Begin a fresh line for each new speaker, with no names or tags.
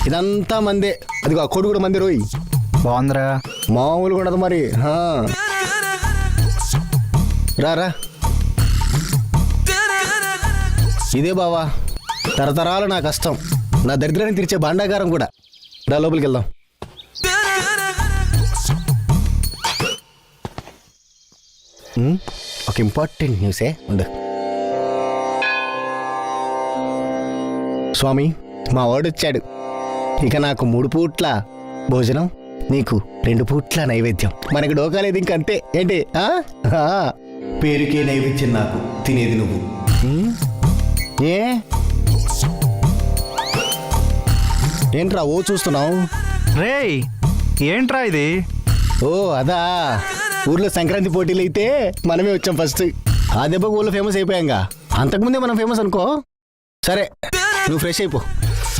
ఇదంతా మందే. అదిగో ఆ కోడి కూడా మంది రోయ్.
బాగుందిరా.
మామూలు కూడా మరి. రా ఇదే బావా తరతరాలు నా కష్టం, నా దరిద్రాన్ని తీర్చే భాండాగారం కూడా. రా లోపలికి వెళ్దాం. ఒక ఇంపార్టెంట్ న్యూసే ఉండు. స్వామి, మా వాడు వచ్చాడు. ఇక నాకు 3 పూట్ల భోజనం, నీకు 2 పూట్ల నైవేద్యం. మనకి డోకాలేదు ఇంకంతే. ఏంటి? పేరుకే నైవేద్యం, నాకు తినేది నువ్వు. ఏ ఏంట్రా ఓ చూస్తున్నావు?
రేయ్ ఏంట్రా ఇది?
ఓ అదా, ఊర్లో సంక్రాంతి పోటీలు అయితే మనమే వచ్చాం ఫస్ట్. ఆ దెబ్బకు ఊళ్ళో ఫేమస్ అయిపోయాంగా. అంతకుముందే మనం ఫేమస్ అనుకో. సరే నువ్వు ఫ్రెష్ అయిపో.